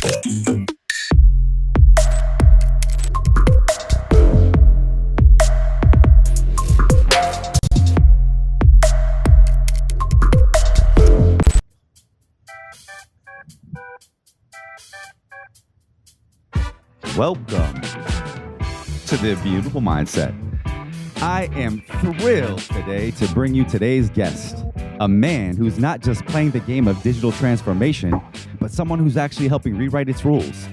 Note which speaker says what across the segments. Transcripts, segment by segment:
Speaker 1: Welcome to the Immutable Mindset. I am thrilled today to bring you today's guest, a man who's not just playing the game of digital transformation, but someone who's actually helping rewrite its rules.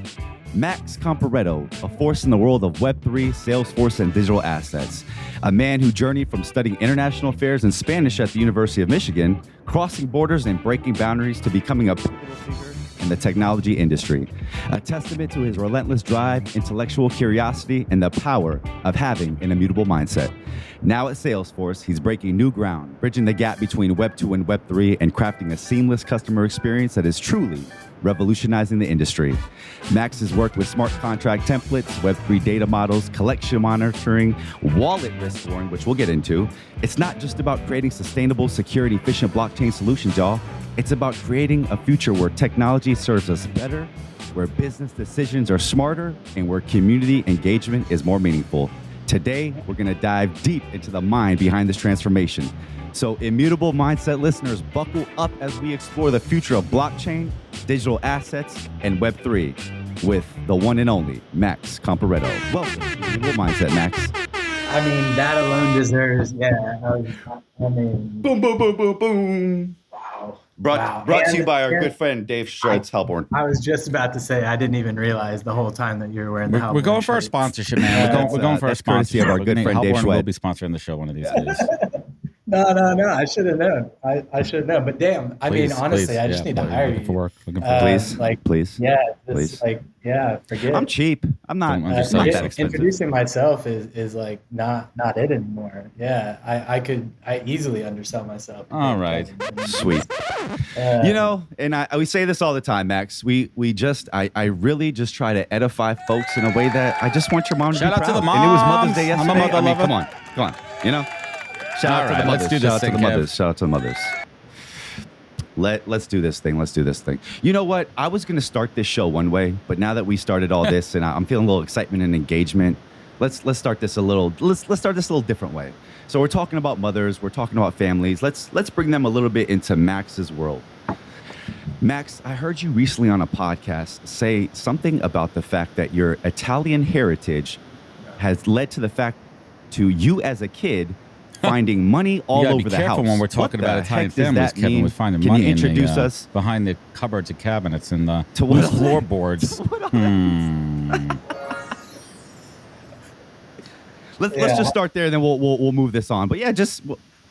Speaker 1: Max Comparetto, a force in the world of Web3, Salesforce, and digital assets. A man who journeyed from studying international affairs and Spanish at the University of Michigan, crossing borders and breaking boundaries to becoming a pivotal figure in the technology industry. A testament to his relentless drive, intellectual curiosity, and the power of having an immutable mindset. Now at Salesforce, he's breaking new ground, bridging the gap between Web2 and Web3, and crafting a seamless customer experience that is truly revolutionizing the industry. Max has worked with smart contract templates, Web3 data models, collection monitoring, wallet risk scoring, which we'll get into. It's not just about creating sustainable, secure, and efficient blockchain solutions, y'all. It's about creating a future where technology serves us better, where business decisions are smarter, and where community engagement is more meaningful. Today, we're going to dive deep into the mind behind this transformation. So Immutable Mindset listeners, buckle up as we explore the future of blockchain, digital assets, and Web3 with the one and only Max Comparetto. Welcome to Immutable Mindset, Max.
Speaker 2: I mean, that alone deserves,
Speaker 1: Boom, boom, boom, boom, boom.
Speaker 2: Wow.
Speaker 1: Brought to you by our good friend, Dave Schultz-Helborn.
Speaker 2: I was just about to say, I didn't even realize the whole time that you were wearing the Helborn.
Speaker 3: We're going for a sponsorship, man. We're going for a sponsorship.
Speaker 1: Of our good friend, Dave Schultz.
Speaker 3: Will be sponsoring the show one of these days.
Speaker 2: No. I should have known. I should have known. But damn, I mean, honestly, I just need to hire you.
Speaker 3: For work.
Speaker 1: Please.
Speaker 2: Yeah,
Speaker 1: please.
Speaker 2: Forget.
Speaker 1: I'm cheap. I'm not that expensive.
Speaker 2: Introducing myself is like not it anymore. Yeah, I easily undersell myself.
Speaker 3: All right.
Speaker 1: Sweet. And we say this all the time, Max. I really just try to edify folks in a way that I just want your mom to be proud.
Speaker 3: Shout out to the moms.
Speaker 1: And it was Mother's Day yesterday.
Speaker 3: I'm a mother lover.
Speaker 1: Come on. Shout out to the mothers. Shout out to the mothers. Let's do this thing. You know what? I was going to start this show one way, but now that we started all this and I'm feeling a little excitement and engagement, let's start this a little different way. So we're talking about mothers, we're talking about families. Let's bring them a little bit into Max's world. Max, I heard you recently on a podcast say something about the fact that your Italian heritage has led to the fact to you as a kid finding money all over the house.
Speaker 3: Be careful when we're talking about Italian families, Kevin, with finding money
Speaker 1: introduce us
Speaker 3: behind the cupboards and cabinets and the floorboards.
Speaker 1: Let's just start there, and then we'll move this on. But yeah, just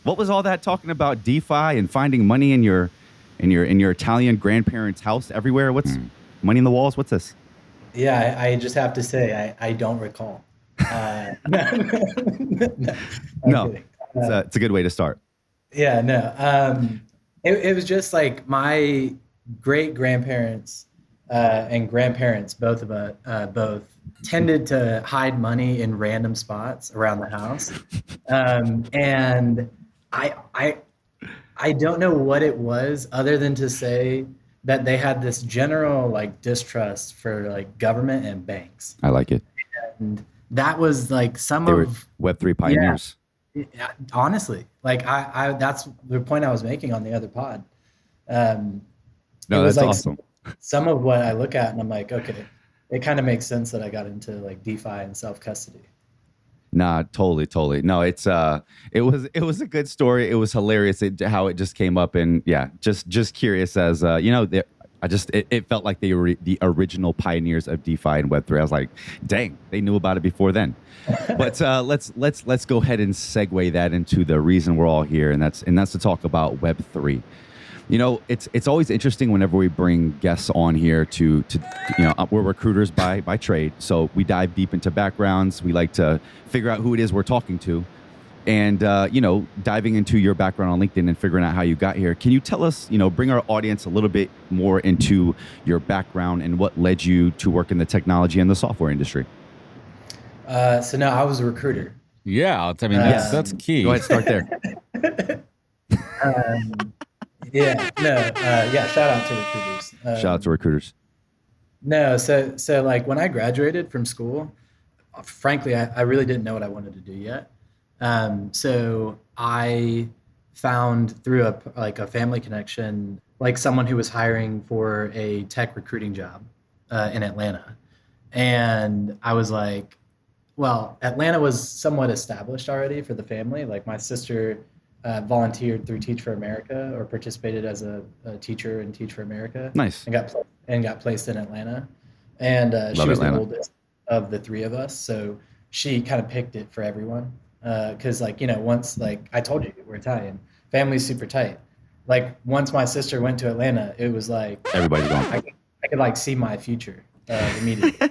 Speaker 1: what was all that talking about DeFi and finding money in your Italian grandparents' house everywhere? What's money in the walls? What's this?
Speaker 2: Yeah, I just have to say I don't recall.
Speaker 1: No. It's a good way to start.
Speaker 2: Yeah, no. It was just like my great grandparents and grandparents, both tended to hide money in random spots around the house, and I don't know what it was other than to say that they had this general like distrust for like government and banks.
Speaker 1: I like it.
Speaker 2: And that was like
Speaker 1: they were Web3 pioneers.
Speaker 2: Yeah, honestly, like I that's the point I was making on the other pod.
Speaker 1: No, that's like awesome.
Speaker 2: Some of what I look at and I'm like, okay, it kind of makes sense that I got into like DeFi and self-custody.
Speaker 1: Nah, totally. No, it was a good story. It was hilarious how it just came up, and yeah, just curious as it felt like they were the original pioneers of DeFi and Web3. I was like, dang, they knew about it before then. But let's go ahead and segue that into the reason we're all here, and that's to talk about Web3. It's always interesting whenever we bring guests on here to we're recruiters by trade, so we dive deep into backgrounds. We like to figure out who it is we're talking to. And, diving into your background on LinkedIn and figuring out how you got here. Can you tell us, bring our audience a little bit more into your background and what led you to work in the technology and the software industry?
Speaker 2: So no, I was a recruiter.
Speaker 3: Yeah. I mean, that's key.
Speaker 1: Go ahead, start there.
Speaker 2: Shout out to recruiters.
Speaker 1: Shout out to recruiters.
Speaker 2: No, so like when I graduated from school, frankly, I really didn't know what I wanted to do yet. So I found through a family connection, like someone who was hiring for a tech recruiting job in Atlanta, and I was like, well, Atlanta was somewhat established already for the family. Like my sister volunteered through Teach for America or participated as a teacher in Teach for America,
Speaker 1: Nice.
Speaker 2: and got placed in Atlanta. And she
Speaker 1: Love
Speaker 2: was
Speaker 1: Atlanta.
Speaker 2: the oldest of the three of us, so she kind of picked it for everyone. Because like once like I told you we're Italian, family's super tight. Like once my sister went to Atlanta, it was like
Speaker 1: Everybody's going.
Speaker 2: I could like see my future immediately.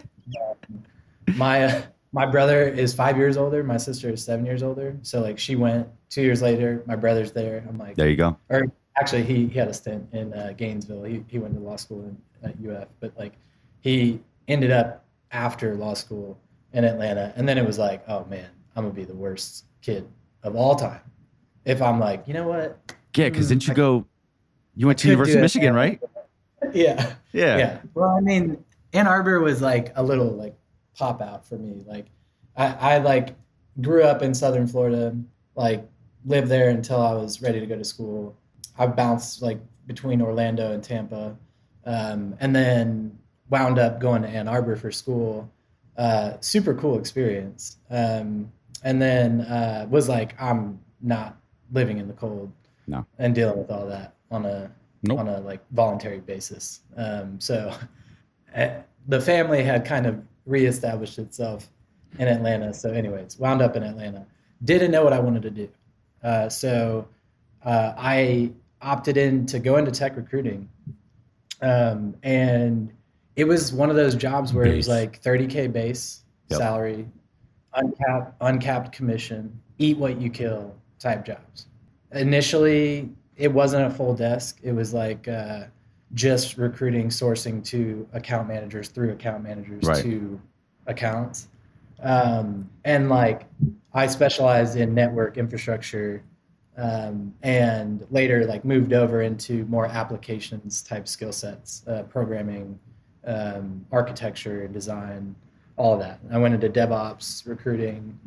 Speaker 2: My brother is 5 years older. My sister is 7 years older. So like she went 2 years later. My brother's there. I'm like,
Speaker 1: There you go.
Speaker 2: or actually he had a stint in Gainesville. He went to law school at UF, but like he ended up after law school in Atlanta. And then it was like, oh man, I'm gonna be the worst kid of all time if I'm like, you know what?
Speaker 1: Yeah, because didn't you go? You went to
Speaker 2: could
Speaker 1: University
Speaker 2: do
Speaker 1: of
Speaker 2: it.
Speaker 1: Michigan, right?
Speaker 2: Yeah.
Speaker 1: Yeah.
Speaker 2: Yeah. Well, I mean, Ann Arbor was like a little like pop out for me. Like I like grew up in Southern Florida, like lived there until I was ready to go to school. I bounced like between Orlando and Tampa, and then wound up going to Ann Arbor for school. Super cool experience. And then was like, I'm not living in the cold
Speaker 1: No.
Speaker 2: and dealing with all that on a
Speaker 3: Nope.
Speaker 2: on a like voluntary basis. So the family had kind of reestablished itself in Atlanta. So anyways, wound up in Atlanta. Didn't know what I wanted to do. So I opted in to go into tech recruiting. And it was one of those jobs where it was
Speaker 3: Base.
Speaker 2: like 30K base
Speaker 1: Yep.
Speaker 2: salary, uncapped commission, eat what you kill type jobs. Initially, it wasn't a full desk. It was like just recruiting, sourcing to account managers, through account managers
Speaker 1: Right.
Speaker 2: to accounts. And like I specialized in network infrastructure, and later like moved over into more applications type skill sets, programming, architecture, design, all of that. I went into DevOps, recruiting,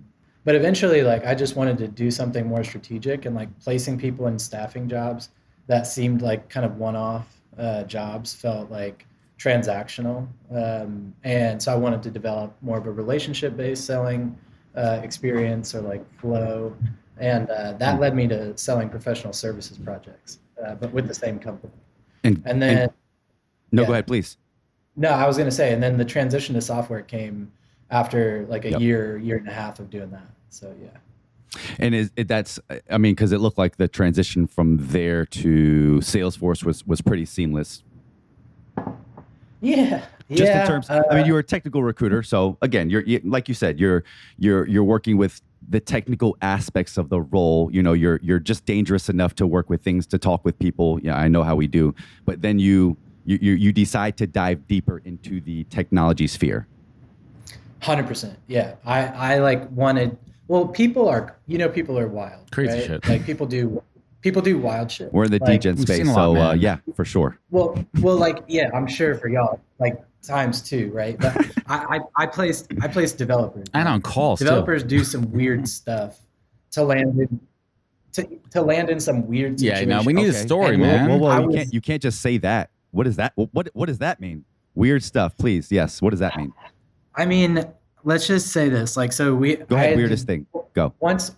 Speaker 2: but eventually like I just wanted to do something more strategic, and like placing people in staffing jobs that seemed like kind of one-off jobs felt like transactional. And so I wanted to develop more of a relationship-based selling experience or like flow. And that led me to selling professional services projects, but with the same company. And then,
Speaker 1: no,
Speaker 2: yeah.
Speaker 1: go ahead, please.
Speaker 2: No, I was going to say, and then the transition to software came after like a
Speaker 1: Yep.
Speaker 2: year and a half of doing that. So yeah.
Speaker 1: And that's, I mean, because it looked like the transition from there to Salesforce was pretty seamless.
Speaker 2: Yeah.
Speaker 1: Just
Speaker 2: yeah.
Speaker 1: in terms, I mean, you're a technical recruiter, so again, you like you said, you're working with the technical aspects of the role. You know, you're just dangerous enough to work with things, to talk with people. Yeah, I know how we do, but then you decide to dive deeper into the technology sphere.
Speaker 2: 100%. Yeah. I like wanted, well, people are wild.
Speaker 3: Crazy
Speaker 2: right?
Speaker 3: shit.
Speaker 2: Like people do wild shit.
Speaker 1: We're in the
Speaker 2: like,
Speaker 1: degen
Speaker 3: we've
Speaker 1: space,
Speaker 3: seen a lot,
Speaker 1: so
Speaker 3: man.
Speaker 1: yeah, for sure.
Speaker 2: Well, like, yeah, I'm sure for y'all, like times two, right? But I placed developers.
Speaker 3: And on calls too.
Speaker 2: Developers do some weird stuff to land in some weird
Speaker 3: Yeah,
Speaker 2: situations.
Speaker 3: no, we need a story,
Speaker 2: And
Speaker 3: man.
Speaker 1: Whoa, you can't just say that. What is that? What does that mean? Weird stuff, please. Yes. What does that mean?
Speaker 2: I mean, let's just say this. Like, so
Speaker 1: Go ahead. Weirdest thing. Go.
Speaker 2: Once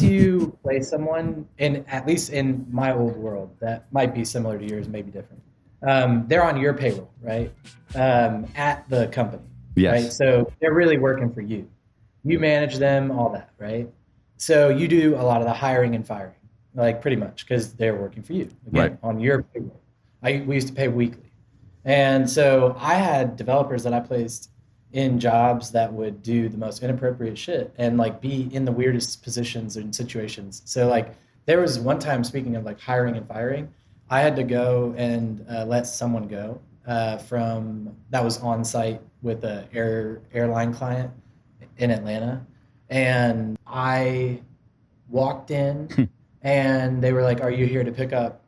Speaker 2: you play someone, in at least in my old world, that might be similar to yours, maybe different. They're on your payroll, right? At the company.
Speaker 1: Yes.
Speaker 2: Right. So they're really working for you. You manage them, all that, right? So you do a lot of the hiring and firing, like pretty much, because they're working for you again,
Speaker 1: Right.
Speaker 2: on your payroll. We used to pay weekly, and so I had developers that I placed in jobs that would do the most inappropriate shit and like be in the weirdest positions and situations. So like there was one time, speaking of like hiring and firing, I had to go and let someone go from that was on site with a airline client in Atlanta, and I walked in and they were like, "Are you here to pick up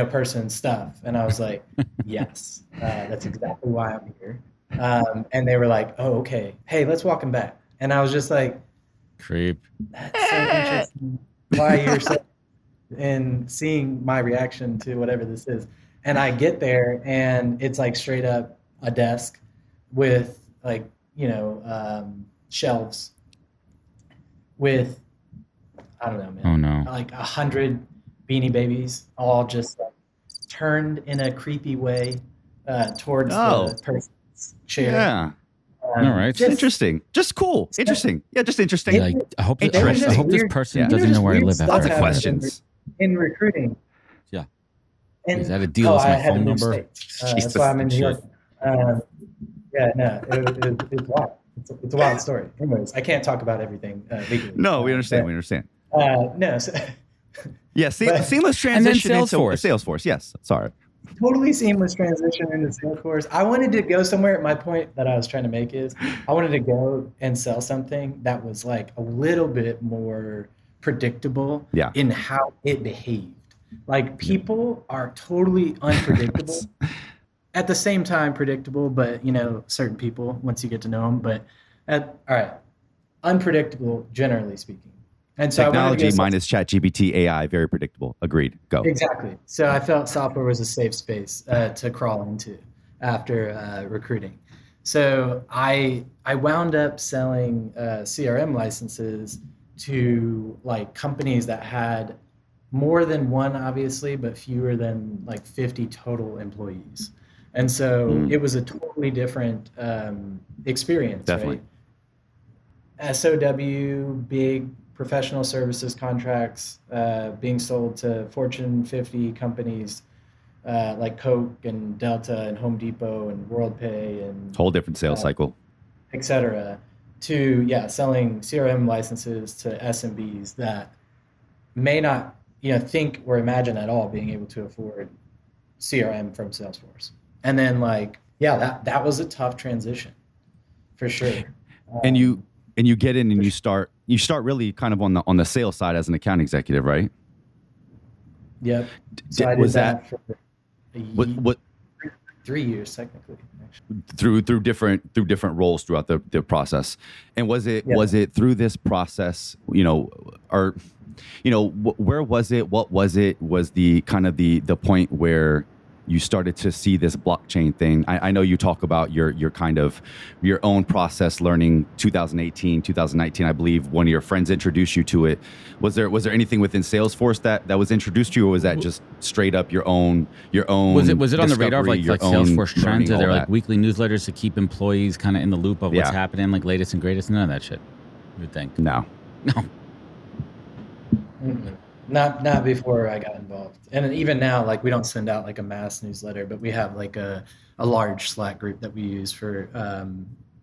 Speaker 2: person's stuff. And I was like, yes, that's exactly why I'm here. And they were like, oh, okay. Hey, let's walk him back. And I was just like,
Speaker 3: Creep.
Speaker 2: that's so interesting. Why you're so in seeing my reaction to whatever this is. And I get there and it's like straight up a desk with like, shelves with, I don't know, man.
Speaker 3: Oh no.
Speaker 2: Like 100 Beanie Babies, all just like turned in a creepy way towards the person's chair.
Speaker 1: Yeah.
Speaker 3: All right.
Speaker 1: Just interesting. Just cool. Interesting. Yeah, just interesting.
Speaker 3: Like, I hope this
Speaker 2: weird-
Speaker 3: person doesn't know where I live
Speaker 2: stuff
Speaker 1: Lots of
Speaker 3: after.
Speaker 1: questions.
Speaker 2: in recruiting.
Speaker 3: Yeah.
Speaker 2: And
Speaker 3: Is that a deal? Is
Speaker 2: I
Speaker 3: my
Speaker 2: had to
Speaker 3: phone
Speaker 2: move
Speaker 3: number?
Speaker 2: states. That's why I'm in New York. It's wild. It's a wild story. Anyways, I can't talk about everything legally.
Speaker 1: No, we understand. We understand.
Speaker 2: No, so,
Speaker 1: Yeah, seamless transition into
Speaker 3: Salesforce.
Speaker 1: Salesforce. Yes. Sorry.
Speaker 2: totally seamless transition into Salesforce. I wanted to go somewhere. My point that I was trying to make is I wanted to go and sell something that was like a little bit more predictable in how it behaved. Like people are totally unpredictable. At the same time, predictable, but certain people once you get to know them. But all right, unpredictable generally speaking. And so
Speaker 1: Technology minus ChatGPT AI, very predictable. Agreed. Go.
Speaker 2: Exactly. So I felt software was a safe space to crawl into after recruiting. So I wound up selling CRM licenses to like companies that had more than one, obviously, but fewer than like 50 total employees. And so it was a totally different experience.
Speaker 1: Definitely.
Speaker 2: Right? SOW, big professional services contracts being sold to Fortune 50 companies like Coke and Delta and Home Depot and WorldPay and
Speaker 1: Whole different sales cycle,
Speaker 2: et cetera, to selling CRM licenses to SMBs that may not think or imagine at all being able to afford CRM from Salesforce. And then that was a tough transition for sure.
Speaker 1: And you get in and you start really kind of on the sales side as an account executive, right?
Speaker 2: Yep. So I did that for
Speaker 1: what
Speaker 2: 3 years technically, actually.
Speaker 1: through different roles throughout the process. And was it through this process, or where was it? What was it? Was the kind of the point where you started to see this blockchain thing? I know you talk about your kind of your own process learning 2018, 2019, I believe one of your friends introduced you to it. Was there anything within Salesforce that was introduced to you, or was that just straight up your own
Speaker 3: was it on the radar of like Salesforce trends? Are there like
Speaker 1: that?
Speaker 3: weekly newsletters to keep employees kind of in the loop of what's happening, like latest and greatest? None of that shit, you would think.
Speaker 1: No.
Speaker 2: Mm-hmm. Not before I got involved. And even now, like we don't send out like a mass newsletter, but we have like a large Slack group that we use for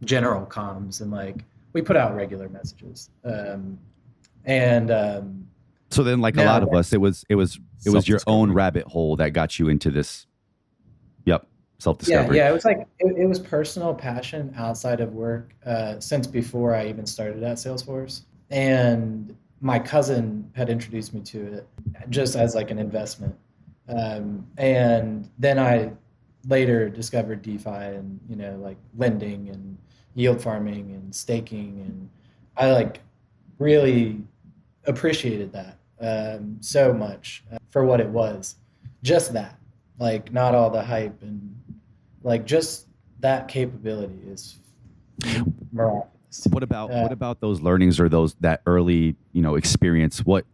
Speaker 2: general comms, and like we put out regular messages.
Speaker 1: So then, like a lot of us, it was your own rabbit hole that got you into this. Yep, self-discovery.
Speaker 2: Yeah. It was like it was personal passion outside of work since before I even started at Salesforce, and my cousin had introduced me to it just as like an investment. And then I later discovered DeFi and, like lending and yield farming and staking. And I like really appreciated that so much for what it was. Just that, like not all the hype, and like just that capability is miraculous.
Speaker 1: What about those learnings or that early experience? What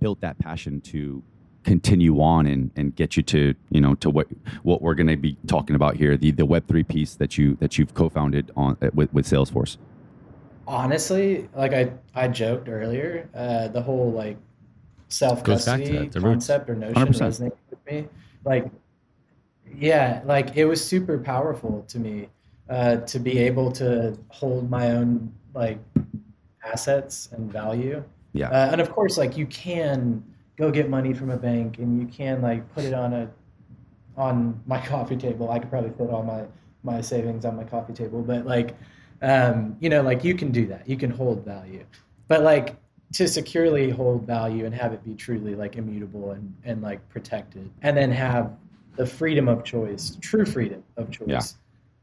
Speaker 1: built that passion to continue on and get you to to what we're going to be talking about here, the Web3 piece that you've co-founded on with Salesforce?
Speaker 2: Honestly, like I joked earlier, the whole like self-custody concept or notion
Speaker 1: 100%.
Speaker 2: resonated with me. Like, yeah, like it was super powerful to me. To be able to hold my own like assets and value. Yeah. And of course, like you can go get money from a bank and you can like put it on my coffee table. I could probably put all my savings on my coffee table, but like, like you can do that. You can hold value, but like to securely hold value and have it be truly like immutable and like protected, and then have the freedom of choice, true freedom of choice.
Speaker 1: Yeah.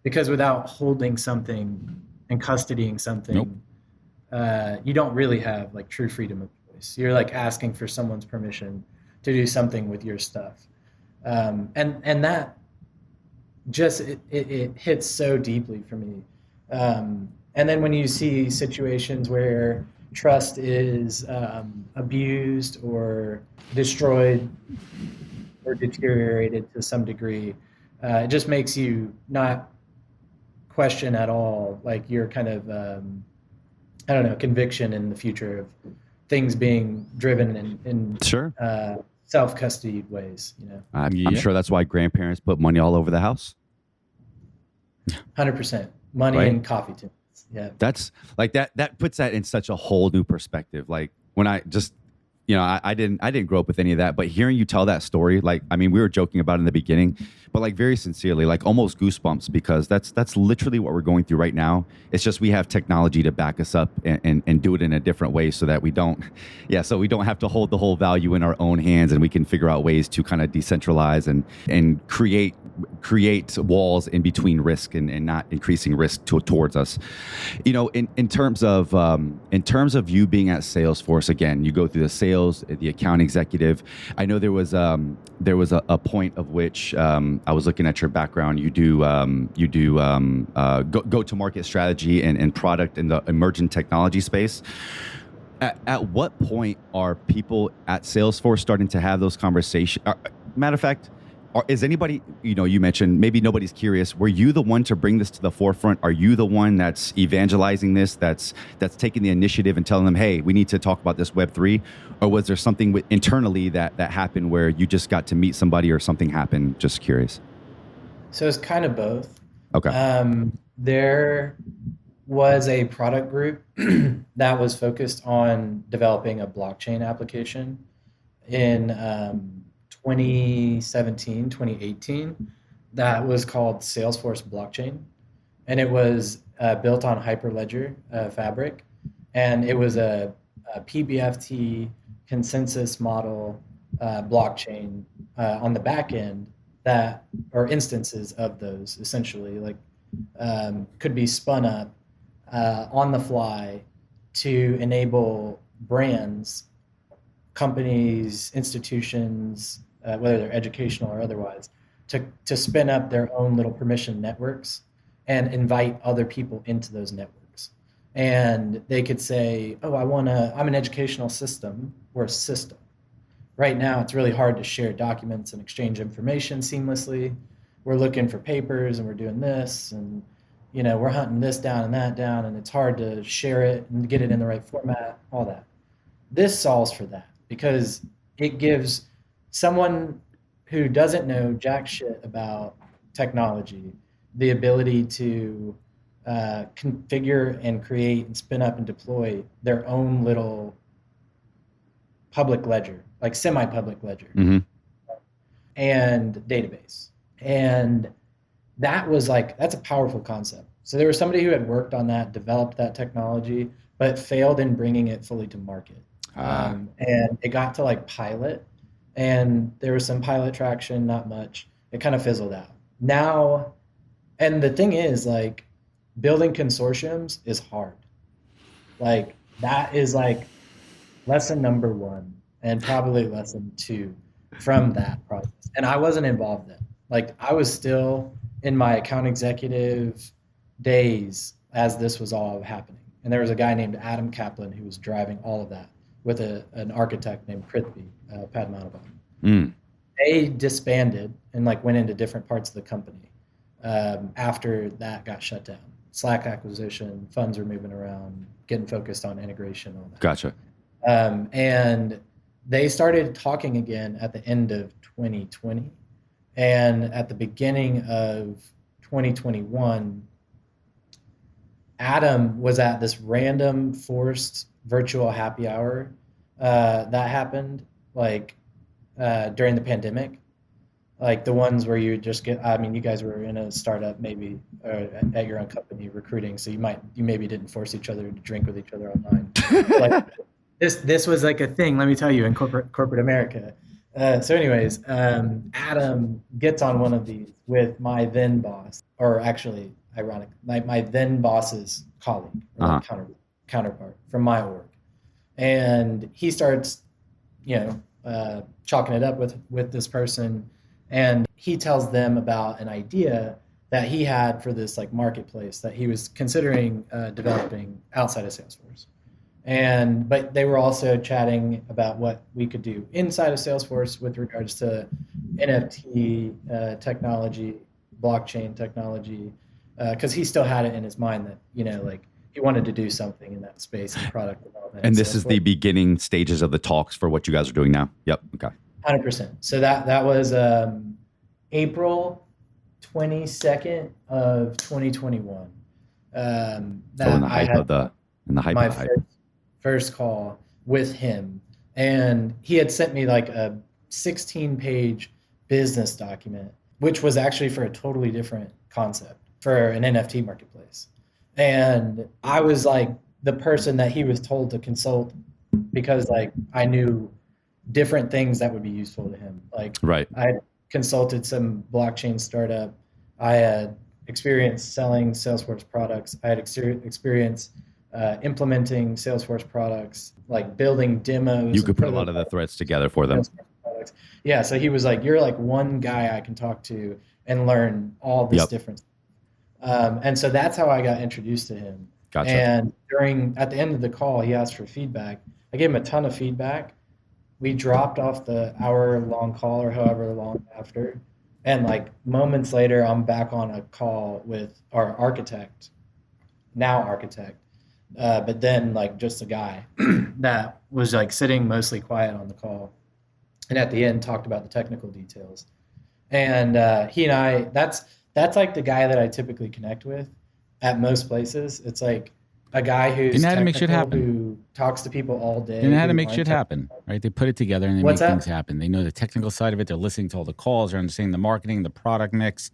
Speaker 2: Because without holding something and custodying something, you don't really have like true freedom of choice. You're like asking for someone's permission to do something with your stuff. And that just, it hits so deeply for me. And then when you see situations where trust is abused or destroyed or deteriorated to some degree, it just makes you not question at all like your kind of I don't know, conviction in the future of things being driven in
Speaker 1: Sure.
Speaker 2: Self-custodied ways, you know.
Speaker 1: I'm sure that's why grandparents put money all over the house.
Speaker 2: 100% money
Speaker 1: Right?
Speaker 2: and coffee tins. Yeah.
Speaker 1: That's like that puts that in such a whole new perspective. Like when I just, I didn't grow up with any of that, but hearing you tell that story, like, I mean, we were joking about it in the beginning, but like very sincerely, like almost goosebumps, because that's literally what we're going through right now. It's just, we have technology to back us up and do it in a different way so that we don't have to hold the whole value in our own hands, and we can figure out ways to kind of decentralize and create walls in between risk and not increasing risk towards us. In terms of you being at Salesforce, again, you go through the sales, the account executive. I know there was a point of which I was looking at your background. You do go to market strategy and product in the emerging technology space. At what point are people at Salesforce starting to have those conversations? Matter of fact, is anybody, you mentioned maybe nobody's curious. Were you the one to bring this to the forefront? Are you the one that's evangelizing this, that's taking the initiative and telling them, hey, we need to talk about this Web3? Or was there something internally that happened where you just got to meet somebody or something happened? Just curious.
Speaker 2: So it's kind of both.
Speaker 1: Okay.
Speaker 2: There was a product group that was focused on developing a blockchain application in 2017, 2018, that was called Salesforce Blockchain. And it was built on Hyperledger Fabric. And it was a PBFT consensus model blockchain on the back end or instances of those essentially, like could be spun up on the fly to enable brands, companies, institutions, whether they're educational or otherwise, to spin up their own little permission networks and invite other people into those networks. And they could say, oh, I'm an educational system or a system. Right now, it's really hard to share documents and exchange information seamlessly. We're looking for papers and we're doing this, and we're hunting this down and that down, and it's hard to share it and get it in the right format, all that. This solves for that, because it gives someone who doesn't know jack shit about technology the ability to configure and create and spin up and deploy their own little public ledger, like semi-public ledger, and database. And that's a powerful concept. So there was somebody who had worked on that, developed that technology, but failed in bringing it fully to market. And it got to like pilot, and there was some pilot traction, not much. It kind of fizzled out. Now, and the thing is, like, building consortiums is hard. Like, that is like lesson number 1 and probably lesson 2 from that process. And I wasn't involved then. Like, I was still in my account executive days as this was all happening. And there was a guy named Adam Kaplan who was driving all of that with an architect named Prithvi Padmanabhan. They disbanded and like went into different parts of the company after that got shut down. Slack acquisition, funds were moving around, getting focused on integration, all that.
Speaker 1: Gotcha.
Speaker 2: And they started talking again at the end of 2020. And at the beginning of 2021, Adam was at this random forced virtual happy hour that happened during the pandemic, like the ones where you just get, I mean, you guys were in a startup maybe, or at your own company recruiting, so you maybe didn't force each other to drink with each other online. This was like a thing, let me tell you, in corporate America. So anyways, Adam gets on one of these with my then boss, or actually, ironic, my then boss's colleague, or like counterpart from my org. And he starts, chalking it up with this person. And he tells them about an idea that he had for this like marketplace that he was considering developing outside of Salesforce. But they were also chatting about what we could do inside of Salesforce with regards to NFT technology, blockchain technology, because he still had it in his mind that, he wanted to do something in that space and product development.
Speaker 1: And this is the beginning stages of the talks for what you guys are doing now. Yep. Okay.
Speaker 2: 100%. So that was April 22nd of 2021.
Speaker 1: So in the height of the hype.
Speaker 2: First call with him, and he had sent me like a 16-page business document, which was actually for a totally different concept for an NFT marketplace. And I was like the person that he was told to consult because like I knew different things that would be useful to him. Like
Speaker 1: right.
Speaker 2: I had consulted some blockchain startup. I had experience selling Salesforce products. I had experience implementing Salesforce products, like building demos.
Speaker 1: You could put a lot of the threads together for them.
Speaker 2: Yeah. So he was like, you're like one guy I can talk to and learn all this different. And so that's how I got introduced to him.
Speaker 1: Gotcha.
Speaker 2: And at the end of the call, he asked for feedback. I gave him a ton of feedback. We dropped off the hour-long call or however long after. And like moments later, I'm back on a call with our architect, but then like just a guy that was like sitting mostly quiet on the call. And at the end talked about the technical details. And he and I, that's like the guy that I typically connect with at most places. It's like a guy who's who talks to people all day.
Speaker 3: They know how to make shit happen, right? They put it together and they make things happen. They know the technical side of it. They're listening to all the calls. They're understanding the marketing, the product mix,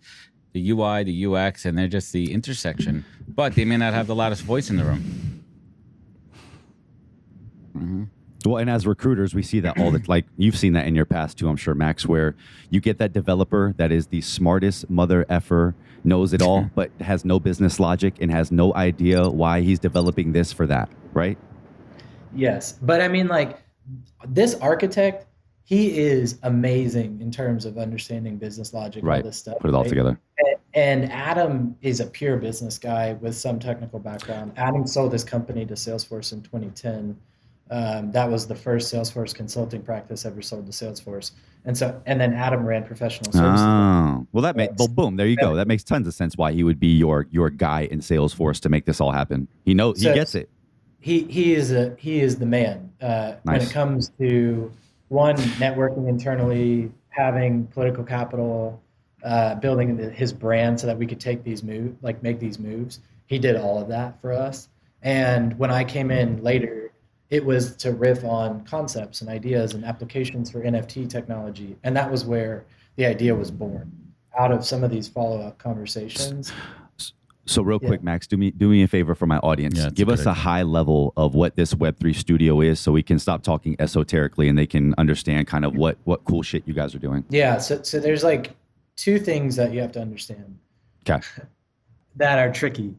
Speaker 3: the UI, the UX, and they're just the intersection. But they may not have the loudest voice in the room.
Speaker 1: Mm-hmm. Well, and as recruiters, we see that all the like you've seen that in your past too, I'm sure, Max, where you get that developer that is the smartest mother effer, knows it all, but has no business logic and has no idea why he's developing this for that, right?
Speaker 2: Yes, but I mean, like this architect, he is amazing in terms of understanding business logic, all this stuff.
Speaker 1: Put it all together.
Speaker 2: And Adam is a pure business guy with some technical background. Adam sold his company to Salesforce in 2010. That was the first Salesforce consulting practice ever sold to Salesforce. And then Adam ran professional services.
Speaker 1: Oh, well, boom, there you go. That makes tons of sense why he would be your guy in Salesforce to make this all happen. He gets it.
Speaker 2: He is the man when it comes to one, networking internally, having political capital, building his brand so that we could make these moves. He did all of that for us. And when I came in later, it was to riff on concepts and ideas and applications for NFT technology. And that was where the idea was born, out of some of these follow-up conversations.
Speaker 1: So real quick, Max, do me a favor for my audience. Give us a high level of what this Web3 Studio is so we can stop talking esoterically and they can understand kind of what cool shit you guys are doing.
Speaker 2: Yeah, so there's like two things that you have to understand that are tricky.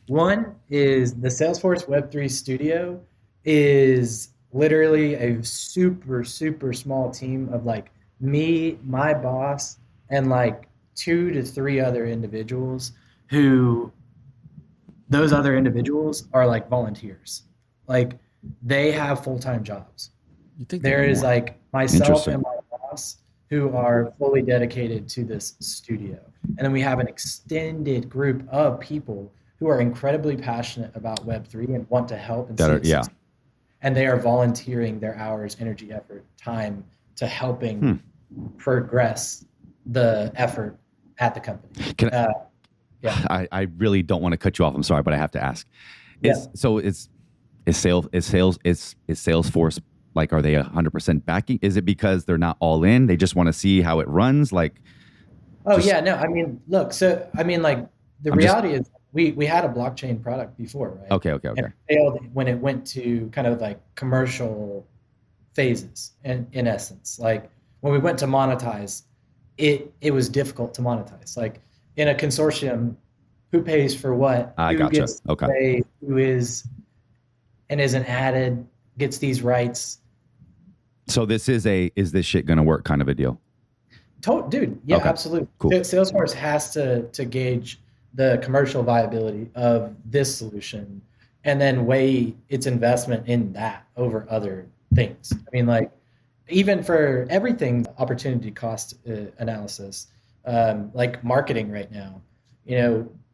Speaker 2: One is the Salesforce Web3 Studio is literally a super, super small team of like me, my boss, and like 2 to 3 other individuals who those other individuals are like volunteers. Like they have full-time jobs. There is like myself and my boss who are fully dedicated to this studio. And then we have an extended group of people who are incredibly passionate about Web3 and want to help and see and they are volunteering their hours, energy, effort, time to helping progress the effort at the company.
Speaker 1: I really don't want to cut you off. I'm sorry, but I have to ask. Is Salesforce like, are they 100% backing? Is it because they're not all in? They just want to see how it runs? Like,
Speaker 2: no. I mean, look. So I mean, like the reality is we had a blockchain product before, right?
Speaker 1: Okay.
Speaker 2: And it failed when it went to kind of like commercial phases, in essence. Like when we went to monetize, it was difficult to monetize. Like in a consortium, who pays for what?
Speaker 1: I
Speaker 2: Who
Speaker 1: gotcha.
Speaker 2: gets to
Speaker 1: Okay.
Speaker 2: pay, who is and isn't added, gets these rights.
Speaker 1: So is this shit gonna work kind of a deal?
Speaker 2: Dude, yeah,
Speaker 1: Okay.
Speaker 2: absolutely.
Speaker 1: Cool.
Speaker 2: Salesforce has to gauge the commercial viability of this solution and then weigh its investment in that over other things. I mean, like even for everything, opportunity cost analysis, like marketing right now,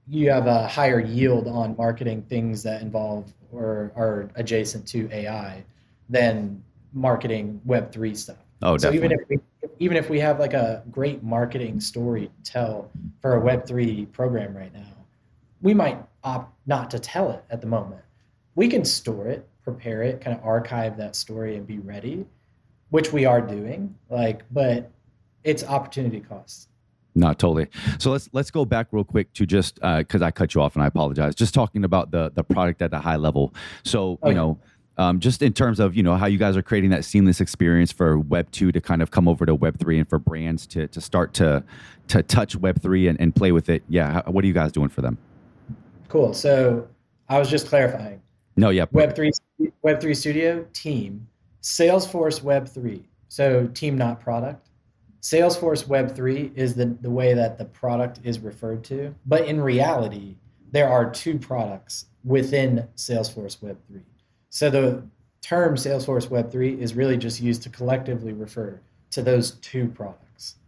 Speaker 2: you have a higher yield on marketing things that involve or are adjacent to AI than marketing Web3 stuff.
Speaker 1: Oh,
Speaker 2: So
Speaker 1: definitely.
Speaker 2: even if we have like a great marketing story to tell for a Web3 program right now, we might opt not to tell it at the moment. We can store it, prepare it, kind of archive that story and be ready, which we are doing. But it's opportunity costs.
Speaker 1: Not totally. So let's go back real quick to just because I cut you off and I apologize. Just talking about the product at the high level. So just in terms of how you guys are creating that seamless experience for Web2 to kind of come over to Web3 and for brands to start to touch Web3 and play with it. Yeah, what are you guys doing for them?
Speaker 2: Cool. So I was just clarifying.
Speaker 1: No, yeah.
Speaker 2: Web3 Studio team, Salesforce Web3. So team, not product. Salesforce Web3 is the way that the product is referred to. But in reality, there are two products within Salesforce Web3. So the term Salesforce Web3 is really just used to collectively refer to those two products.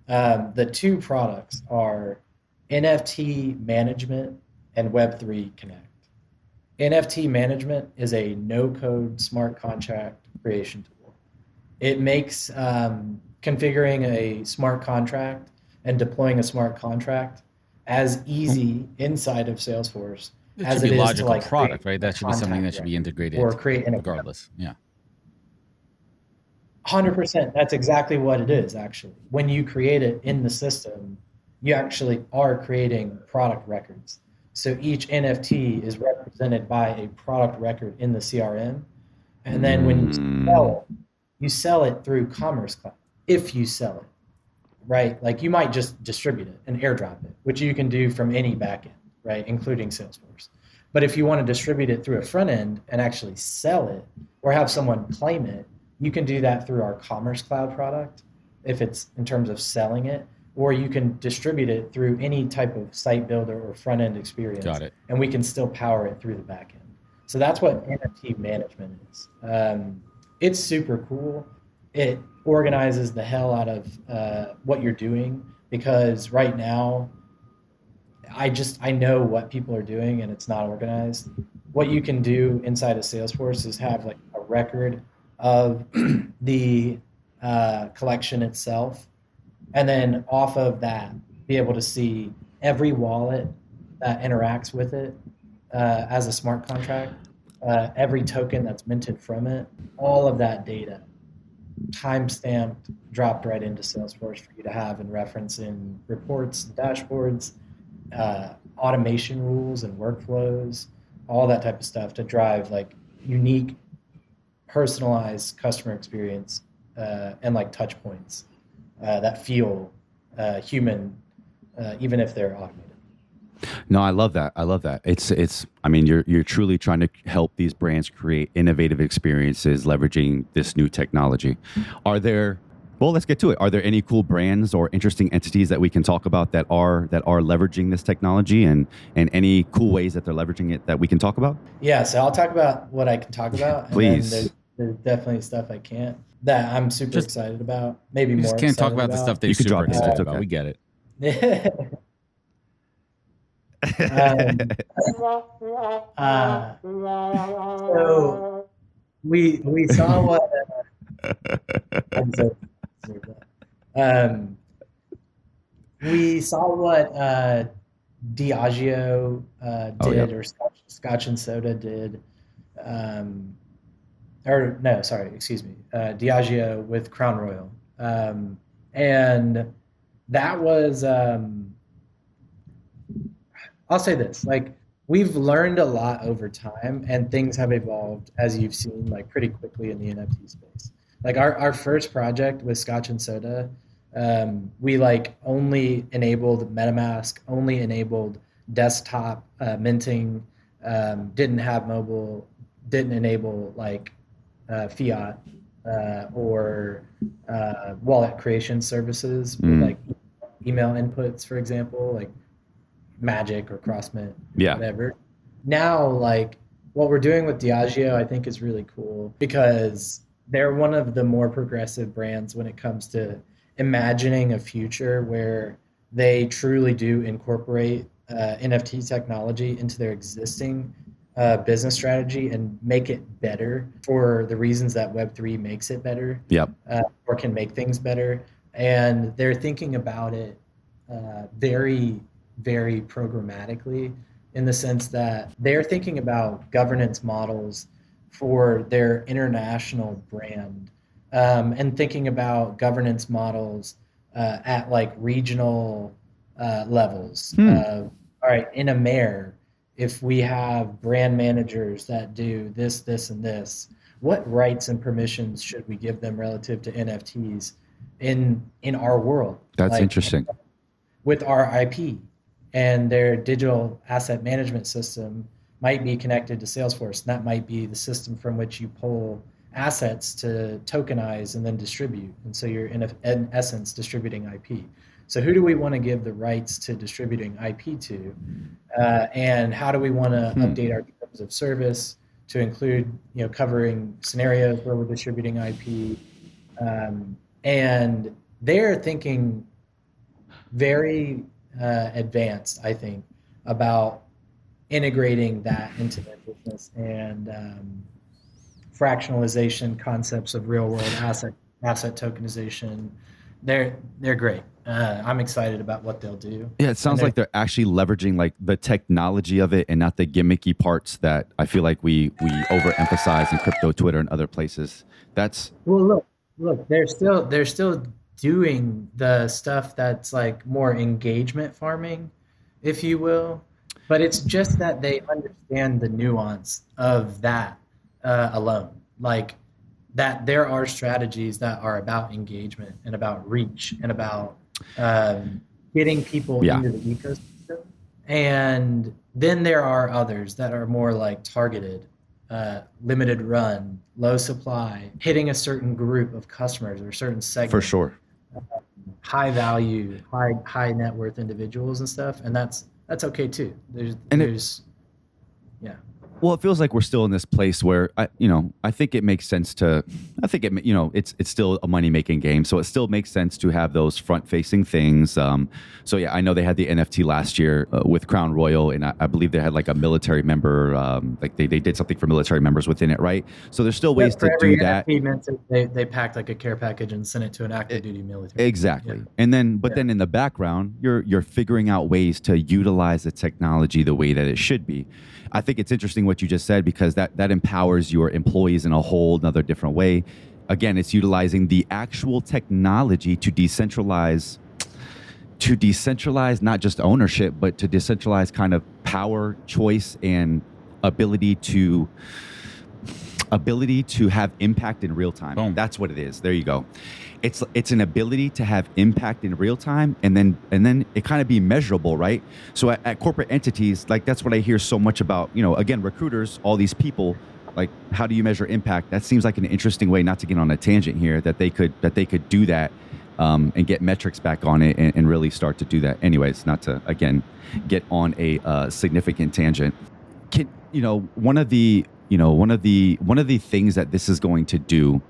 Speaker 2: The two products are NFT management and Web3 Connect. NFT management is a no-code smart contract creation tool. It makes configuring a smart contract and deploying a smart contract as easy inside of Salesforce as it is
Speaker 3: logical
Speaker 2: to like
Speaker 3: product, right? That should be something that should be integrated
Speaker 2: or create an
Speaker 3: regardless. Yeah.
Speaker 2: 100%. That's exactly what it is, actually. When you create it in the system, you actually are creating product records. So each NFT is represented by a product record in the CRM. And then when you sell it through Commerce Cloud, if you sell it, right? Like you might just distribute it and airdrop it, which you can do from any backend, right? Including Salesforce. But if you want to distribute it through a front end and actually sell it or have someone claim it, you can do that through our Commerce Cloud product, if it's in terms of selling it, or you can distribute it through any type of site builder or front end experience.
Speaker 3: Got it.
Speaker 2: And we can still power it through the back end. So that's what NFT management is. It's super cool. It organizes the hell out of what you're doing, because right now, I know what people are doing and it's not organized. What you can do inside of Salesforce is have like a record of the collection itself, and then off of that, be able to see every wallet that interacts with it as a smart contract, every token that's minted from it, all of that data time-stamped, dropped right into Salesforce for you to have and reference in reports and dashboards, automation rules and workflows, all that type of stuff to drive like unique, personalized customer experience and like touch points that feel human, even if they're automated.
Speaker 1: No, I love that. I love that. It's. I mean, you're truly trying to help these brands create innovative experiences leveraging this new technology. Well, let's get to it. Are there any cool brands or interesting entities that we can talk about that are leveraging this technology and any cool ways that they're leveraging it that we can talk about?
Speaker 2: Yeah, so I'll talk about what I can talk about.
Speaker 1: Please.
Speaker 2: And then there's definitely stuff I can't that I'm super excited about. Maybe more.
Speaker 3: You just can't talk about the stuff that you're super excited about. We get it.
Speaker 2: So we saw what we saw what Diageo did, or Scotch and Soda did, or no, sorry, excuse me, Diageo with Crown Royal, and that was I'll say this, like, we've learned a lot over time, and things have evolved, as you've seen, like, pretty quickly in the NFT space. Like our first project with Scotch and Soda, we like only enabled MetaMask, only enabled desktop minting, didn't have mobile, didn't enable like fiat or wallet creation services with like email inputs, for example, like Magic or CrossMint, whatever. Now, like what we're doing with Diageo, I think is really cool because they're one of the more progressive brands when it comes to imagining a future where they truly do incorporate NFT technology into their existing business strategy and make it better for the reasons that Web3 makes it better, or can make things better. And they're thinking about it very, very programmatically, in the sense that they're thinking about governance models for their international brand, and thinking about governance models at like regional levels. All right, in a mayor, if we have brand managers that do this, this, and this, what rights and permissions should we give them relative to NFTs in our world?
Speaker 1: That's like, interesting.
Speaker 2: With our IP, and their digital asset management system might be connected to Salesforce. And that might be the system from which you pull assets to tokenize and then distribute. And so you're in essence distributing IP. So who do we want to give the rights to distributing IP to? And how do we want to update our terms of service to include, covering scenarios where we're distributing IP? And they're thinking very advanced, I think, about integrating that into their business, and fractionalization concepts of real world asset tokenization. They're great. I'm excited about what they'll do.
Speaker 1: Yeah, it sounds like they're actually leveraging like the technology of it and not the gimmicky parts that I feel like we overemphasize in crypto Twitter and other places. That's
Speaker 2: well, look, they're still doing the stuff that's like more engagement farming, if you will, but it's just that they understand the nuance of that alone. Like that there are strategies that are about engagement and about reach and about getting people into the ecosystem. And then there are others that are more like targeted, limited run, low supply, hitting a certain group of customers or a certain segment.
Speaker 1: For sure.
Speaker 2: High value, high net worth individuals and stuff, and that's okay too.
Speaker 1: Well, it feels like we're still in this place where I think it makes sense to. I think it's still a money making game, so it still makes sense to have those front facing things. So yeah, I know they had the NFT last year with Crown Royal, and I believe they had like a military member, like they did something for military members within it, right? So there's still ways to do that.
Speaker 2: They packed like a care package and sent it to an active duty military.
Speaker 1: Exactly, and then then in the background, you're figuring out ways to utilize the technology the way that it should be. I think it's interesting what you just said, because that empowers your employees in a whole another different way. Again, it's utilizing the actual technology to decentralize not just ownership, but to decentralize kind of power, choice, and ability to have impact in real time.
Speaker 3: Boom.
Speaker 1: That's what it is. There you go. It's an ability to have impact in real time, and then it kind of be measurable, right? So at corporate entities, like that's what I hear so much about. Again, recruiters, all these people, like how do you measure impact? That seems like an interesting way, not to get on a tangent here, that they could do that and get metrics back on it and really start to do that. Anyways, not to again get on a significant tangent. One of the things that this is going to do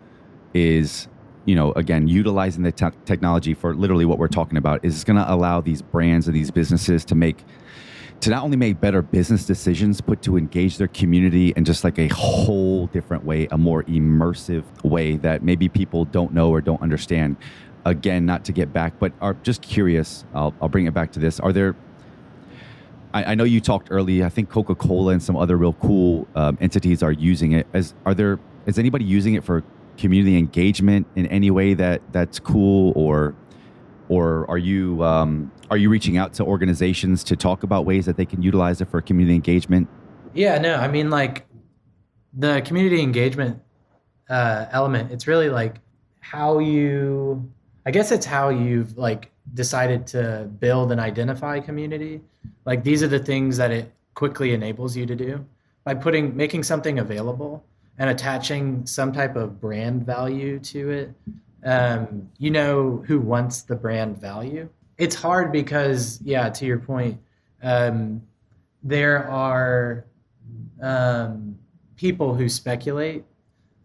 Speaker 1: is, again, utilizing the technology for literally what we're talking about is going to allow these brands and these businesses to not only make better business decisions, but to engage their community in just like a whole different way, a more immersive way that maybe people don't know or don't understand. Again, not to get back, but are just curious. I'll bring it back to this. Are there? I know you talked earlier. I think Coca-Cola and some other real cool entities are using it. Is anybody using it for community engagement in any way that's cool, or are you Are you reaching out to organizations to talk about ways that they can utilize it for community engagement?
Speaker 2: Yeah, no, I mean, like the community engagement element, it's really like I guess it's how you've like decided to build and identify community. Like these are the things that it quickly enables you to do by making something available and attaching some type of brand value to it. You know who wants the brand value. It's hard because, yeah, to your point, there are people who speculate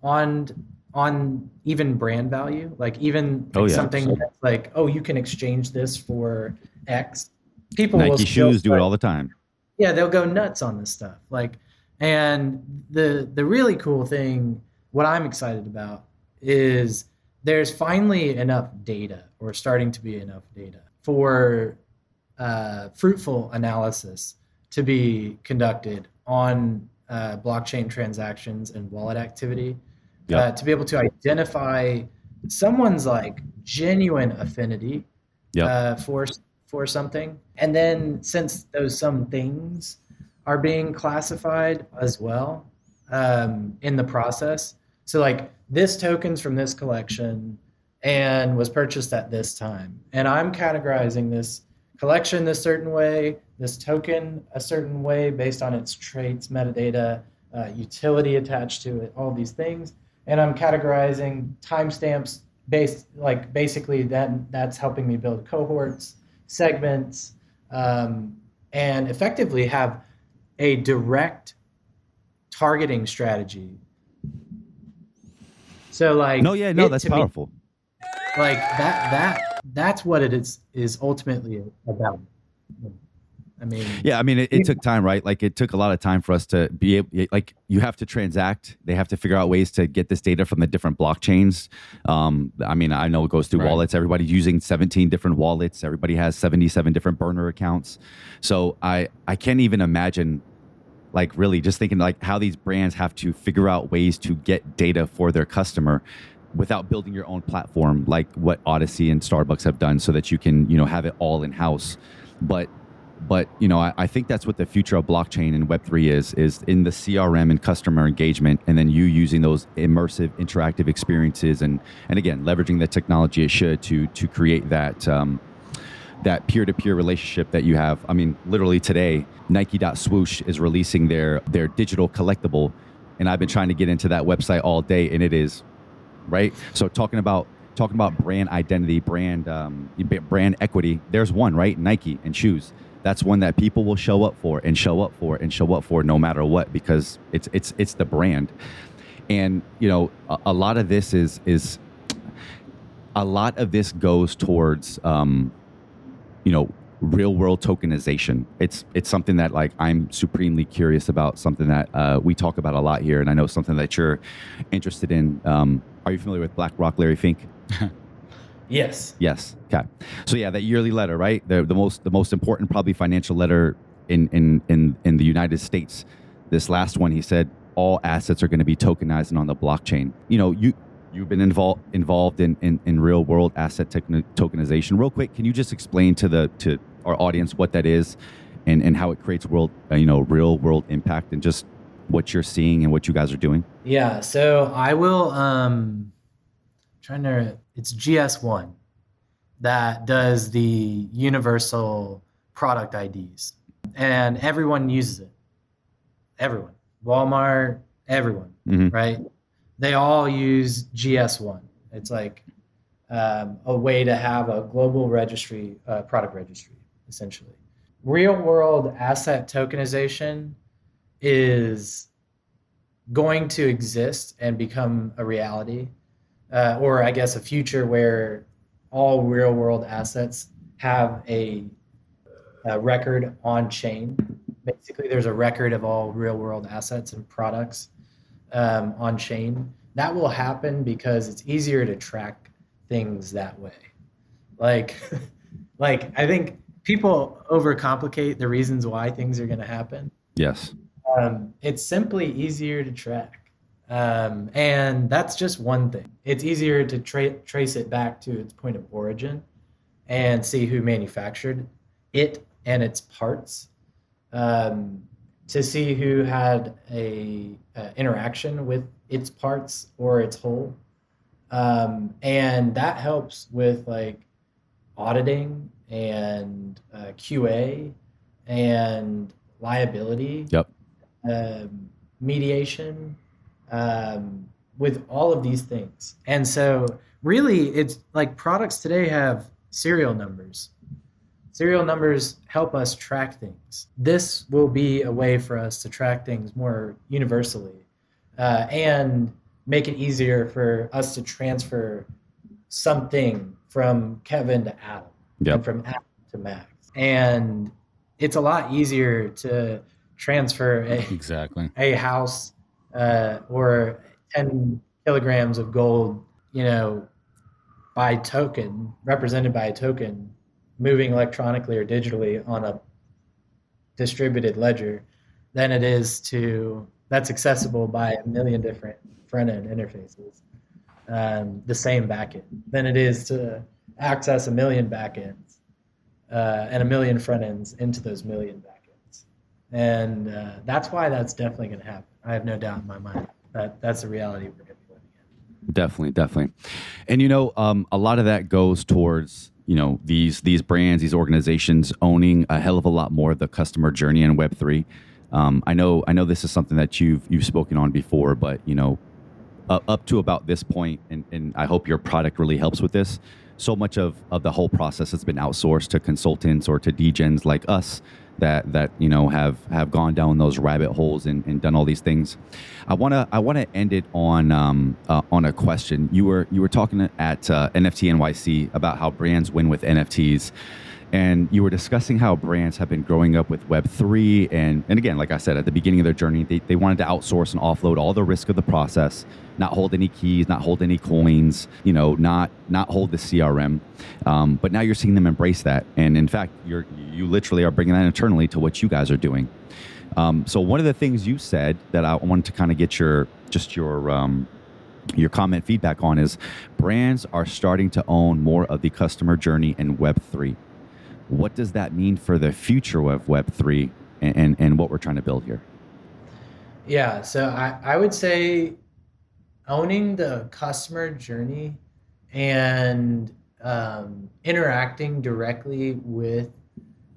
Speaker 2: on even brand value, like even something that's like, oh, you can exchange this for X. People
Speaker 1: Nike
Speaker 2: will
Speaker 1: shoes do it all the time.
Speaker 2: Yeah, they'll go nuts on this stuff. Like, and the really cool thing, what I'm excited about, is there's finally enough data, or starting to be enough data, for fruitful analysis to be conducted on blockchain transactions and wallet activity. To be able to identify someone's like genuine affinity for something. And then since those some things are being classified as well in the process. So like this token's from this collection and was purchased at this time. And I'm categorizing this collection this certain way, this token a certain way based on its traits, metadata, utility attached to it, all these things. And I'm categorizing timestamps based, like basically that's helping me build cohorts, segments, and effectively have a direct targeting strategy. So like,
Speaker 1: that's powerful.
Speaker 2: Like that's what it is ultimately about. I mean,
Speaker 1: it took time, right? Like it took a lot of time for us to be able, like you have to transact. They have to figure out ways to get this data from the different blockchains. I know it goes through wallets. Everybody's using 17 different wallets. Everybody has 77 different burner accounts. So I can't even imagine, like really just thinking like how these brands have to figure out ways to get data for their customer without building your own platform, like what Odyssey and Starbucks have done, so that you can, have it all in house. But I think that's what the future of blockchain and Web3 is in the CRM and customer engagement, and then you using those immersive, interactive experiences, and again leveraging the technology it should to create that that peer-to-peer relationship that you have. I mean, literally today, Nike.swoosh is releasing their digital collectible, and I've been trying to get into that website all day, and it is right. So talking about brand identity, brand equity. There's one, right? Nike and shoes. That's one that people will show up for no matter what, because it's the brand. And a lot of this goes towards real world tokenization. It's something that like I'm supremely curious about, something that we talk about a lot here, and I know something that you're interested in. Are you familiar with BlackRock, Larry Fink?
Speaker 2: Yes.
Speaker 1: Okay. So yeah, that yearly letter, right? The most important probably financial letter in the United States. This last one, he said all assets are going to be tokenized and on the blockchain. You've been involved in real world asset tokenization. Real quick, can you just explain to our audience what that is and how it creates real world impact, and just what you're seeing and what you guys are doing?
Speaker 2: Yeah. So I will it's GS1 that does the universal product IDs, and everyone uses it. Everyone, Walmart, everyone, right? They all use GS1. It's like a way to have a global registry, product registry, essentially. Real world asset tokenization is going to exist and become a reality, or I guess a future where all real world assets have a record on chain. Basically, there's a record of all real world assets and products on chain. That will happen because it's easier to track things that way. Like I think people overcomplicate the reasons why things are going to happen.
Speaker 1: Yes.
Speaker 2: It's simply easier to track. And that's just one thing. It's easier to trace it back to its point of origin. and see who manufactured it and its parts, to see who had a interaction with its parts or its whole. And that helps with like auditing and QA and liability,
Speaker 1: Yep.
Speaker 2: mediation, with all of these things. And so really it's like products today have serial numbers. Serial numbers help us track things. This will be a way for us to track things more universally, and make it easier for us to transfer something from Kevin to Adam,
Speaker 1: Yep.
Speaker 2: and from Adam to Max. And it's a lot easier to transfer
Speaker 3: Exactly.
Speaker 2: a house, or 10 kilograms of gold, by token, represented by a token, moving electronically or digitally on a distributed ledger, than it is that's accessible by a million different front-end interfaces, the same backend, than it is to access a million backends, and a million front-ends into those million backends. And that's why that's definitely going to happen. I have no doubt in my mind that that's the reality we're going to be living in.
Speaker 1: Definitely. And, a lot of that goes towards, these brands, these organizations owning a hell of a lot more of the customer journey in Web3. I know this is something that you've spoken on before, but, up to about this point, and I hope your product really helps with this. So much of the whole process has been outsourced to consultants or to degens like us that have gone down those rabbit holes and done all these things. I wanna end it on a question. You were talking at NFT NYC about how brands win with NFTs. And you were discussing how brands have been growing up with Web3. And again, like I said, at the beginning of their journey, they wanted to outsource and offload all the risk of the process, not hold any keys, not hold any coins, not hold the CRM. But now you're seeing them embrace that. And in fact, you literally are bringing that internally to what you guys are doing. So one of the things you said that I wanted to kind of get your comment feedback on is brands are starting to own more of the customer journey in Web3. What does that mean for the future of Web3 and what we're trying to build here?
Speaker 2: Yeah, so I would say owning the customer journey and interacting directly with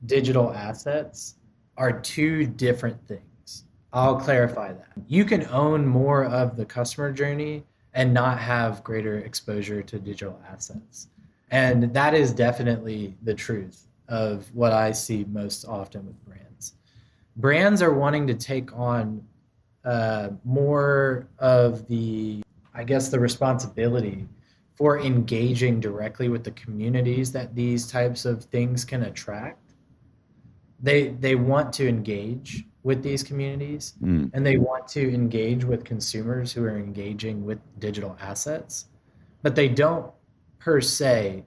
Speaker 2: digital assets are two different things. I'll clarify that. You can own more of the customer journey and not have greater exposure to digital assets. And that is definitely the truth of what I see most often with brands. Brands are wanting to take on more of the responsibility for engaging directly with the communities that these types of things can attract. They want to engage with these communities, and they want to engage with consumers who are engaging with digital assets, but they don't per se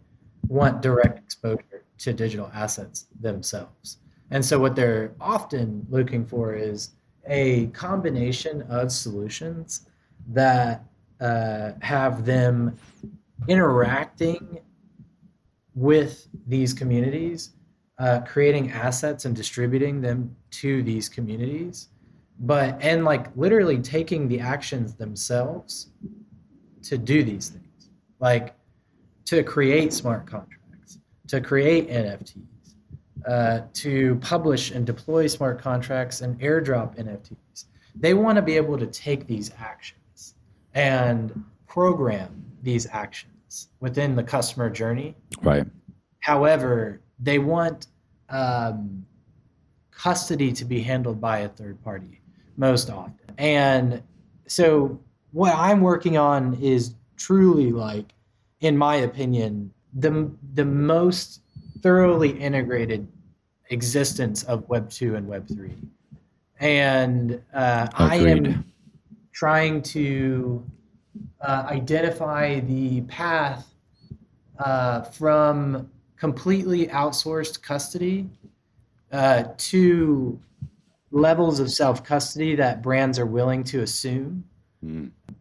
Speaker 2: want direct exposure to digital assets themselves. And so what they're often looking for is a combination of solutions that have them interacting with these communities, creating assets and distributing them to these communities, and like literally taking the actions themselves to do these things, like to create smart contracts, to create NFTs, to publish and deploy smart contracts and airdrop NFTs. They want to be able to take these actions and program these actions within the customer journey.
Speaker 1: Right.
Speaker 2: However, they want custody to be handled by a third party most often. And so what I'm working on is truly, like, in my opinion, the most thoroughly integrated existence of Web2 and Web3. And I am trying to identify the path from completely outsourced custody to levels of self-custody that brands are willing to assume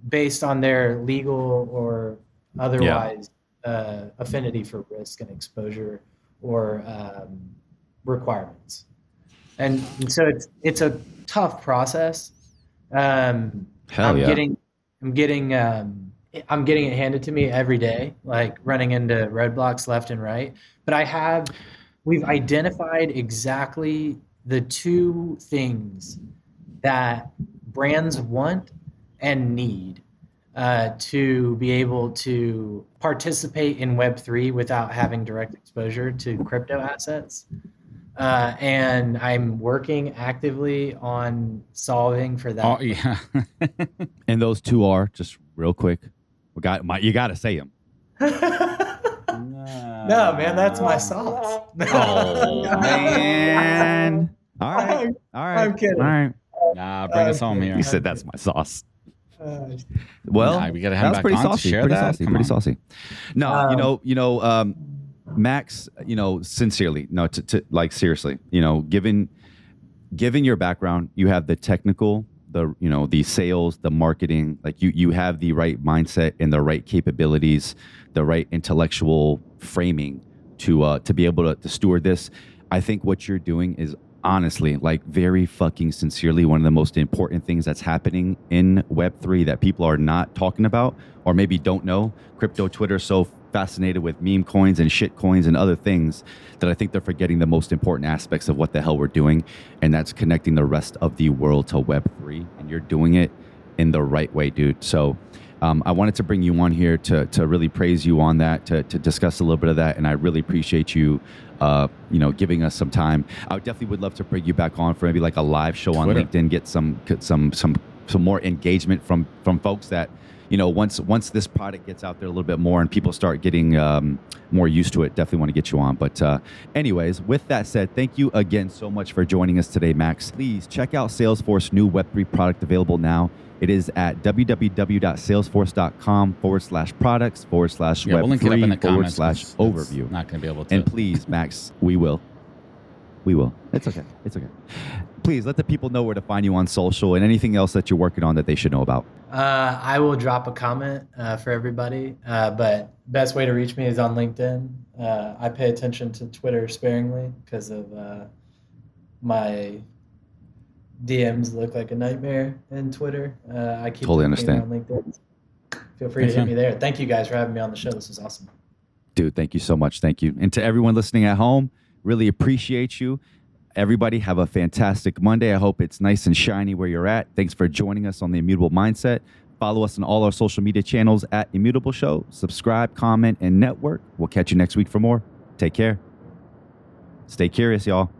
Speaker 2: based on their legal or otherwise affinity for risk and exposure or requirements. And so it's a tough process. I'm getting it handed to me every day, like running into roadblocks left and right. But we've identified exactly the two things that brands want and need to be able to participate in Web3 without having direct exposure to crypto assets. And I'm working actively on solving for that.
Speaker 3: Oh, yeah.
Speaker 1: And those two are, just real quick, you got to say them.
Speaker 2: No, man, that's my sauce.
Speaker 1: Oh, man. All right.
Speaker 2: I'm kidding.
Speaker 1: All right.
Speaker 3: Nah, bring us home here.
Speaker 1: You said that's my sauce. Well,
Speaker 3: nah, we gotta have
Speaker 1: that's
Speaker 3: him
Speaker 1: pretty
Speaker 3: back on to
Speaker 1: saucy.
Speaker 3: share
Speaker 1: Pretty
Speaker 3: that.
Speaker 1: saucy.
Speaker 3: Come
Speaker 1: Pretty
Speaker 3: on.
Speaker 1: saucy. No, Max, sincerely, no, to like seriously, given your background, you have the technical, the sales, the marketing, like you have the right mindset and the right capabilities, the right intellectual framing to be able to steward this. I think what you're doing is honestly, like very fucking sincerely, one of the most important things that's happening in Web3 that people are not talking about or maybe don't know. Crypto Twitter is so fascinated with meme coins and shit coins and other things that I think they're forgetting the most important aspects of what the hell we're doing, and that's connecting the rest of the world to Web3, and you're doing it in the right way, dude. So I wanted to bring you on here to really praise you on that, to discuss a little bit of that, and I really appreciate you giving us some time. I definitely would love to bring you back on for maybe like a live show on LinkedIn, get some more engagement from folks that, once this product gets out there a little bit more and people start getting more used to it, definitely want to get you on. But anyways, with that said, thank you again so much for joining us today, Max. Please check out Salesforce new Web3 product available now. It is at www.salesforce.com/products/Web3
Speaker 3: we'll link it up in the comments
Speaker 1: /overview.
Speaker 3: Not going to be able to.
Speaker 1: And please, Max, we will. It's okay. Please let the people know where to find you on social and anything else that you're working on that they should know about.
Speaker 2: I will drop a comment for everybody, but best way to reach me is on LinkedIn. I pay attention to Twitter sparingly because of my DMs look like a nightmare in Twitter. I keep
Speaker 1: totally understand.
Speaker 2: On LinkedIn. Feel free to hit me there. Thank you guys for having me on the show. This was awesome.
Speaker 1: Dude, thank you so much. Thank you. And to everyone listening at home, really appreciate you. Everybody have a fantastic Monday. I hope it's nice and shiny where you're at. Thanks for joining us on the Immutable Mindset. Follow us on all our social media channels at Immutable Show. Subscribe, comment, and network. We'll catch you next week for more. Take care. Stay curious, y'all.